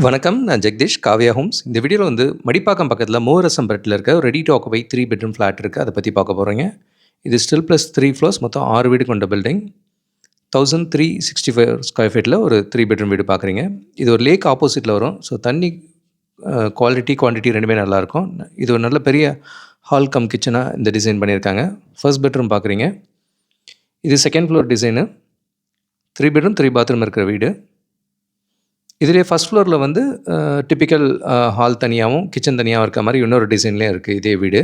வணக்கம். நான் ஜெகதீஷ், காவ்யா ஹோம்ஸ். இந்த வீடியோல வந்து மடிப்பாக்கம் பக்கத்தில மூவரசம்பேட்ல இருக்க ready to occupy 3 bedroom flat இருக்கு. அத பத்தி பார்க்க போறோங்க. இது ஸ்டில் பிளஸ் 3 ஃப்ளோர்ஸ் மொத்தம் 6 வீடு கொண்ட பில்டிங். 1365 ஸ்கொயர் ஃபீட்ல ஒரு 3 பெட்ரூம் வீடு பார்க்குறீங்க. இது ஒரு லேக் ஆப்போசிட்ல வரும். ஸோ தண்ணி குவாலிட்டி, குவான்டிட்டி 2மே நல்லாயிருக்கும். இது ஒரு நல்ல பெரிய ஹால் கம் கிச்சனா இந்த டிசைன் பண்ணியிருக்காங்க. ஃபர்ஸ்ட் பெட்ரூம் பார்க்குறீங்க. இது second floor design. 3 bedroom 3 bathroom இருக்கிற வீடு. இதிலேயே ஃபர்ஸ்ட் ஃப்ளோரில் வந்து டிப்பிக்கல் ஹால் தனியாகவும் கிச்சன் தனியாகவும் இருக்க மாதிரி இன்னொரு டிசைன்லேயும் இருக்குது இதே வீடு.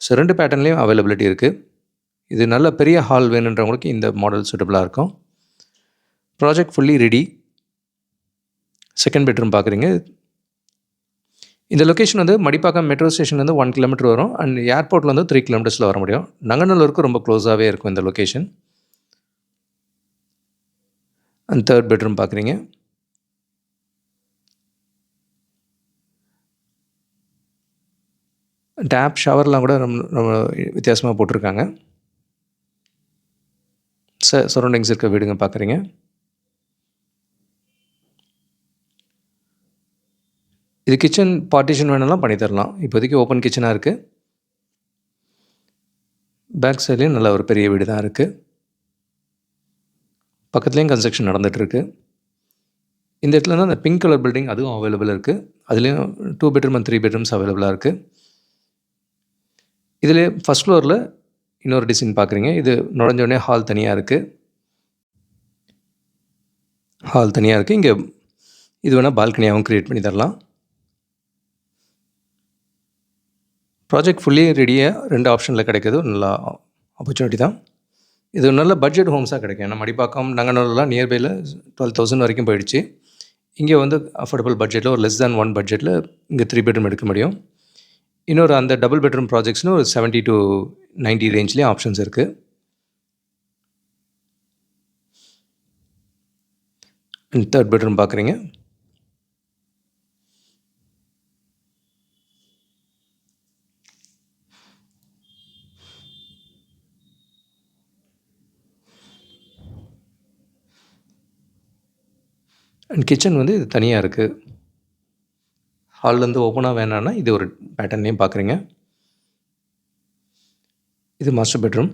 ஸோ 2 பேட்டர்ன்லேயும் அவைலபிலிட்டி இருக்குது. இது நல்ல பெரிய ஹால் வேணுன்றவங்களுக்கு இந்த மாடல் சூட்டபுளாக இருக்கும். Project fully ready. Second bedroom பார்க்குறீங்க. இந்த லொக்கேஷன் வந்து மடிப்பாக்கம் மெட்ரோ ஸ்டேஷன்லேருந்து 1 கிலோமீட்டர் வரும். அண்ட் ஏர்போர்ட்டில் வந்து 3 கிலோமீட்டர்ஸில் வர முடியும். நங்கநல்லூருக்கு ரொம்ப க்ளோஸாகவே இருக்கும் இந்த லொக்கேஷன். அண்ட் தேர்ட் பெட்ரூம் பார்க்குறீங்க. டேப், ஷவர்லாம் கூட ரொம்ப வித்தியாசமாக போட்டிருக்காங்க. சரௌண்டிங்ஸ் இருக்க வீடுங்க பார்க்குறீங்க. இது கிச்சன் பார்ட்டிஷன் வேணும்லாம் பண்ணி தரலாம். இப்போதைக்கு ஓப்பன் கிச்சனாக இருக்குது. பேக் சைட்லேயும் நல்ல ஒரு பெரிய வீடு தான் இருக்குது. பக்கத்துலேயும் கன்ஸ்ட்ரக்ஷன் நடந்துகிட்ருக்கு. இந்த இடத்துல தான் அந்த பிங்க் கலர் பில்டிங் அதுவும் அவைலபிள் இருக்குது. அதுலேயும் 2 பெட்ரூம் அண்ட் 3 பெட்ரூம்ஸ் அவைலபிளாக இருக்குது. இதிலே ஃபஸ்ட் ஃப்ளோரில் இன்னொரு டிசைன் பார்க்குறீங்க. இது நுழைஞ்சோடனே ஹால் தனியாக இருக்குது. இங்கே இது வேணால் பால்கனியாகவும் க்ரியேட் பண்ணி தரலாம். ப்ராஜெக்ட் ஃபுல்லி ரெடியாக 2 ஆப்ஷனில் கிடைக்கிது. நல்ல ஆப்பர்ச்சுனிட்டி தான். இது நல்ல பட்ஜெட் ஹோம்ஸாக கிடைக்கும். ஏன்னா மடிப்பாக்கம், நங்கநல்லூர்லாம் நியர்பையில் 12,000 வரைக்கும் போயிடுச்சு. இங்கே வந்து அஃபோர்டபுள் பட்ஜெட்டில் ஒரு லெஸ் தேன் 1 பட்ஜெட்டில் இங்கே 3 பெட்ரூம் எடுக்க முடியும். இன்னொரு அந்த டபுள் பெட்ரூம் ப்ராஜெக்ட்ஸ்னு ஒரு 70 to 90 ரேஞ்ச்லேயும் ஆப்ஷன்ஸ் இருக்குது. அண்ட் தேர்ட் பெட்ரூம் பார்க்குறீங்க. அண்ட் கிச்சன் வந்து இது தனியாக இருக்குது. ஹால்லேருந்து ஓப்பனாக வேணான்னா இது ஒரு பேட்டர்ன்லேயும் பார்க்குறீங்க. இது master bedroom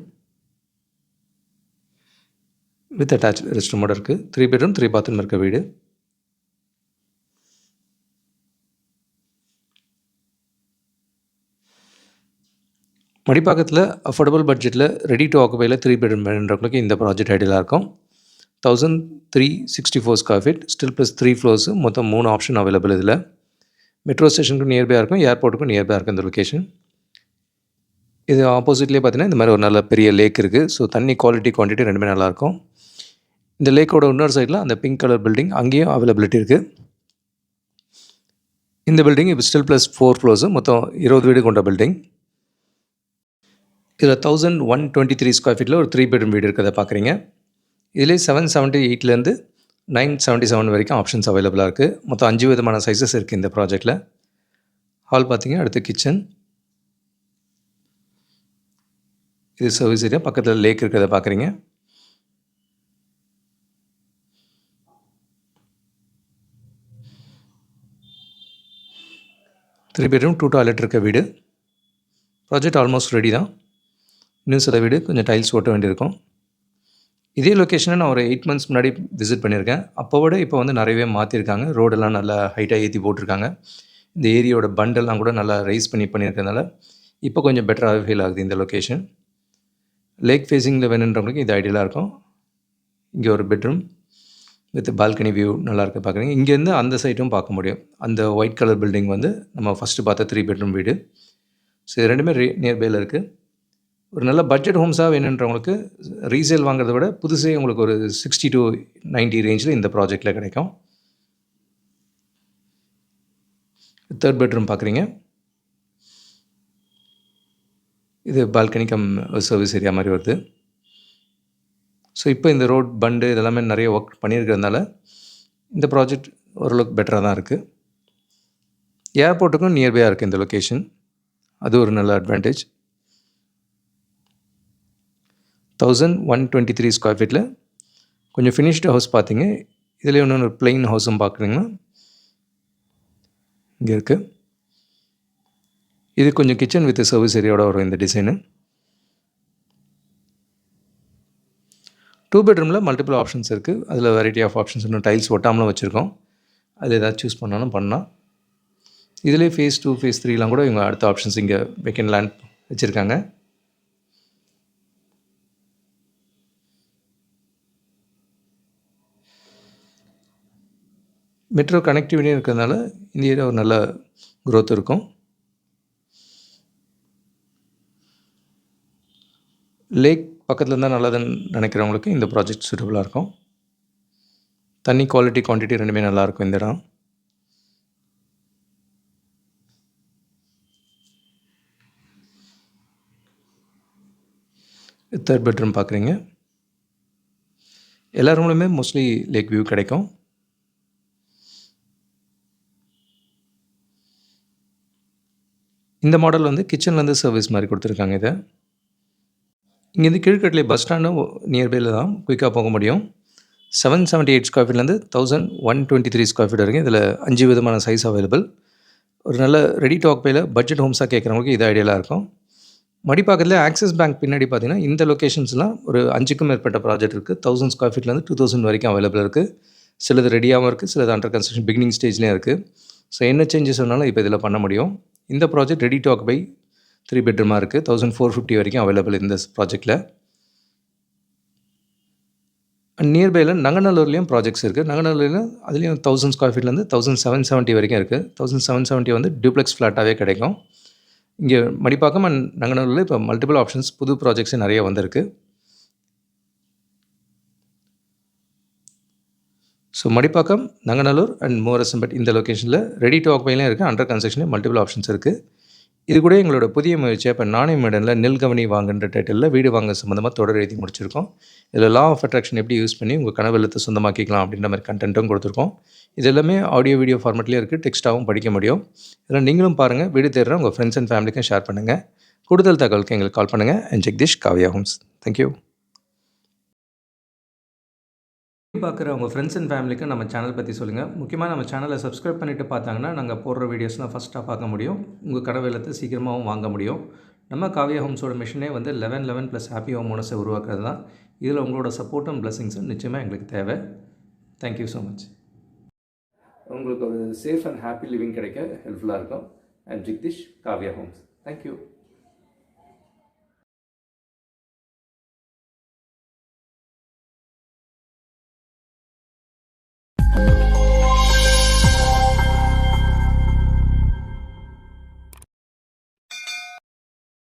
with attach rest ரூமோட இருக்குது. 3 பெட்ரூம் 3 பாத்ரூம் இருக்க வீடு. மடிப்பாக்கத்தில் அஃபோர்டபுள் பட்ஜெட்டில் ரெடி டு ஆக்குபையில் 3 பெட்ரூம் வேணுன்றவங்களுக்கு இந்த ப்ராஜெக்ட் ஐடியலாக இருக்கும். 1364 square feet, stilt plus 3 floors, மொத்தம் 3 ஆப்ஷன் அவைலபிள் இதில். மெட்ரோ ஸ்டேஷனுக்கும் நியர்பையாக இருக்கும், ஏர்போர்ட்டுக்கும் நியர்பையாக இருக்கும் இந்த லொக்கேஷன். இது ஆப்போசிட்லேயே பார்த்தீங்கன்னா இந்த மாதிரி ஒரு நல்ல பெரிய லேக் இருக்குது. ஸோ தண்ணி குவாலிட்டி, குவான்டிட்டி 2மே நல்லாயிருக்கும். இந்த லேக்கோட இன்னொரு சைடில் அந்த பிங்க் கலர் பில்டிங் அங்கேயும் அவைலபிலிட்டி இருக்குது. இந்த பில்டிங் இப்போ ஸ்டில் ப்ளஸ் 4 ஃப்ளோர்ஸு, மொத்தம் 20 வீடு கொண்ட பில்டிங். இதில் 1123 ஸ்கொயர் ஃபீட்டில் ஒரு 3 பெட்ரூம் வீடு இருக்கிறத பார்க்குறீங்க. இதிலே 778லேருந்து 977 வரைக்கும் ஆப்ஷன்ஸ் அவைலபிளாக இருக்குது. மொத்தம் 5 விதமான சைஸஸ் இருக்குது இந்த ப்ராஜெக்டில். ஹால் பார்த்தீங்க, அடுத்து கிச்சன். இது சர்வீஸ் ஏரியா, பக்கத்தில் லேக் இருக்கிறத பார்க்குறீங்க. த்ரீ பெட்ரூம் 2 டாய்லெட் இருக்க வீடு. ப்ராஜெக்ட் ஆல்மோஸ்ட் ரெடி தான். இன்னும் சில வீடு கொஞ்சம் டைல்ஸ் ஓட்ட வேண்டியிருக்கும். இதே லொக்கேஷனை நான் ஒரு 8 மந்த்ஸ் முன்னாடி விசிட் பண்ணியிருக்கேன். அப்போ விட இப்போ வந்து நிறையவே மாற்றிருக்காங்க. ரோடெல்லாம் நல்லா ஹைட்டாக ஏற்றி போட்டிருக்காங்க. இந்த ஏரியாவோட பண்டெல்லாம் கூட நல்லா ரைஸ் பண்ணியிருக்கிறதுனால இப்போ கொஞ்சம் பெட்டராகவே ஃபீல் ஆகுது இந்த லொக்கேஷன். லேக் ஃபேஸிங்கில் வேணுன்றவங்களுக்கு இது ஐடியலாக இருக்கும். இங்கே ஒரு பெட்ரூம் வித் பால்கனி வியூ நல்லாயிருக்கு பார்க்குறீங்க. இங்கேருந்து அந்த சைட்டும் பார்க்க முடியும். அந்த ஒயிட் கலர் பில்டிங் வந்து நம்ம ஃபஸ்ட்டு பார்த்த 3 பெட்ரூம் வீடு. ஸோ இது ரெண்டுமே நியர்பையில் இருக்குது. ஒரு நல்ல பட்ஜெட் ஹோம்ஸாக வேணுன்றவங்களுக்கு ரீசேல் வாங்குறத விட புதுசே உங்களுக்கு ஒரு 60 to 90 ரேஞ்சில் இந்த ப்ராஜெக்டில் கிடைக்கும். தேர்ட் பெட்ரூம் பார்க்குறீங்க. இது பால்கனி கம் சர்வீஸ் ஏரியா மாதிரி வருது. ஸோ இப்போ இந்த ரோட் பண்டு இதெல்லாமே நிறைய ஒர்க் பண்ணியிருக்கிறதுனால இந்த ப்ராஜெக்ட் ஓரளவுக்கு பெட்டராக தான் இருக்குது. ஏர்போர்ட்டுக்கும் நியர்பையாக இருக்குது இந்த லொக்கேஷன். அது ஒரு நல்ல அட்வான்டேஜ். 1123 ஸ்கொயர் ஃபீட்டில் கொஞ்சம் ஃபினிஷ்டு ஹவுஸ் பார்த்தீங்க. இதில் இன்னொன்று பிளெயின் ஹவுஸும் பார்க்குறீங்கன்னா இங்கே இருக்குது. இது கொஞ்சம் கிச்சன் வித் சர்வீஸ் ஏரியாவோட வரும் இந்த டிசைனு. 2 பெட்ரூமில் மல்டிபிள் ஆப்ஷன்ஸ் இருக்குது. அதில் வெரைட்டி ஆஃப் ஆப்ஷன்ஸ், இன்னும் டைல்ஸ் ஒட்டாமலும் வச்சுருக்கோம். அதில் ஏதாவது சூஸ் பண்ணாலும் பண்ணலாம். இதிலே ஃபேஸ் 2 ஃபேஸ் 3லாம் கூட இவங்க அடுத்த ஆப்ஷன்ஸ் இங்கே வெக்கண்ட் லேண்ட் வச்சுருக்காங்க. மெட்ரோ கனெக்டிவிட்டியும் இருக்கிறதுனால இந்த ஏரியா ஒரு நல்ல க்ரோத் இருக்கும். லேக் பக்கத்தில் இருந்தால் நல்லதுன்னு நினைக்கிறவங்களுக்கு இந்த ப்ராஜெக்ட் சூட்டபுளாக இருக்கும். தண்ணி குவாலிட்டி குவான்டிட்டி ரெண்டுமே நல்லாயிருக்கும் இந்த இடம். தேர்ட் பெட்ரூம் பார்க்குறீங்க. எல்லா ரூம்லையுமே மோஸ்ட்லி லேக் வியூ கிடைக்கும். இந்த மாடல் வந்து கிச்சன்லேருந்து சர்வீஸ் மாதிரி கொடுத்துருக்காங்க. இதை இங்கேருந்து கீழ்கட்டிலே பஸ் ஸ்டாண்டும் நியர்பையில் தான் குயிக்காக போக முடியும். 778 ஸ்கொயர் ஃபீட்லேருந்து 1123 ஸ்கொயர் ஃபீட் வரைக்கும் இதில் 5 விதமான சைஸ் அவைலபிள். ஒரு நல்ல ரெடி டு ஆக்குபையில் பட்ஜெட் ஹோம்ஸாக கேட்குறவங்களுக்கு இது ஐடியலாக இருக்கும். மடிப்பாக்கத்தில் ஆக்சிஸ் பேங்க் பின்னாடி பார்த்தீங்கன்னா இந்த லொக்கேஷன்ஸ்லாம் ஒரு 5க்கும் மேற்பட்ட ப்ராஜெக்ட் இருக்குது. 1000 ஸ்கொயர் ஃபீட்லேருந்து 2000 வரைக்கும் அவைலபிள் இருக்குது. சிலது ரெடியாகவும் இருக்குது, சிலது அண்டர் கன்ஸ்ட்ரக்ஷன் பிகினிங் ஸ்டேஜ்லேயும் இருக்குது. ஸோ என்ன சேஞ்சஸ் வேணாலும் இப்போ இதில் பண்ண முடியும். இந்த ப்ராஜெக்ட் ரெடி டு ஆக்குபை 3 பெட்ரூமாக இருக்குது. 1450 வரைக்கும் அவைலபிள் இந்த ப்ராஜெக்டில். நியர்பையில் நங்கநல்லூர்லேயும் ப்ராஜெக்ட்ஸ் இருக்குது. நங்கநல்லூரில் அதுலேயும் 1000 ஸ்கொயர் ஃபீட்லேருந்து 1770 வரைக்கும் இருக்குது. 1770 வந்து டியூப்ளெக்ஸ் ஃப்ளாட்டாகவே கிடைக்கும். இங்கே மடிப்பாக்கம் அண்ட் நங்கநல்லூரில் இப்போ மல்டிபிள் ஆப்ஷன்ஸ் புது ப்ராஜெக்ட்ஸு நிறைய வந்திருக்கு. ஸோ மடிப்பாக்கம், நங்கநல்லூர் அண்ட் மோரசம்பட் இந்த லொக்கேஷனில் ரெடி டு ஆக்குபைலையும் இருக்குது, அண்டர் கன்ஸ்ட்ரக்ஷன்லேயும் மல்டிபிள் ஆப்ஷன்ஸ் இருக்குது. இது கூட எங்களோட புதிய முயற்சியாக இப்போ நானே மேடனில் நெல் கவனி வாங்குன்ற டைட்டிலில் வீடு வாங்க சம்மந்தமாக தொடர் எழுதி முடிச்சிருக்கோம். இதில் லா ஆஃப் அட்ராக்ஷன் எப்படி யூஸ் பண்ணி உங்கள் கனவு இல்லத்தை சொந்தமாக்கிக்கலாம் அப்படின்ற மாதிரி கண்டென்ட்டும் கொடுத்துருக்கோம். இது எல்லாமே ஆடியோ வீடியோ ஃபார்மேட்லேயே இருக்குது, டெக்ஸ்ட்டாகவும் படிக்க முடியும். இதெல்லாம் நீங்களும் பாருங்கள், வீடு தேடுற உங்கள் ஃப்ரெண்ட்ஸ் அண்ட் ஃபேமிலிக்கும் ஷேர் பண்ணுங்கள். கூடுதல் தகவலுக்கு எங்களுக்கு கால் பண்ணுங்கள். And Jagadish, Kavya Homes. Thank you. பார்க்குற உங்கள் ஃப்ரெண்ட்ஸ் அண்ட் ஃபேமிலிக்கு நம்ம சேனல் பற்றி சொல்லுங்கள். முக்கியமாக நம்ம சேனலை சப்ஸ்கிரைப் பண்ணிவிட்டு பார்த்தாங்கன்னா நாங்கள் போடுற வீடியோஸ்லாம் ஃபஸ்ட்டாக பார்க்க முடியும். உங்கள் கனவு இல்லத்தை சீக்கிரமாகவும் வாங்க முடியும். நம்ம காவ்யா ஹோம்ஸோட மிஷனே வந்து 1111 + ஹாப்பி ஹோம் ஓனர்ஸை உருவாக்குறது தான். இதில் உங்களோட சப்போர்ட்டும் பிளஸிங்ஸும் நிச்சயமாக எங்களுக்கு தேவை. Thank you so much. உங்களுக்கு ஒரு சேஃப் அண்ட் ஹாப்பி லிவிங் கிடைக்க ஹெல்ப்ஃபுல்லாக இருக்கும். And Jagadish, Kavya Homes. Thank you.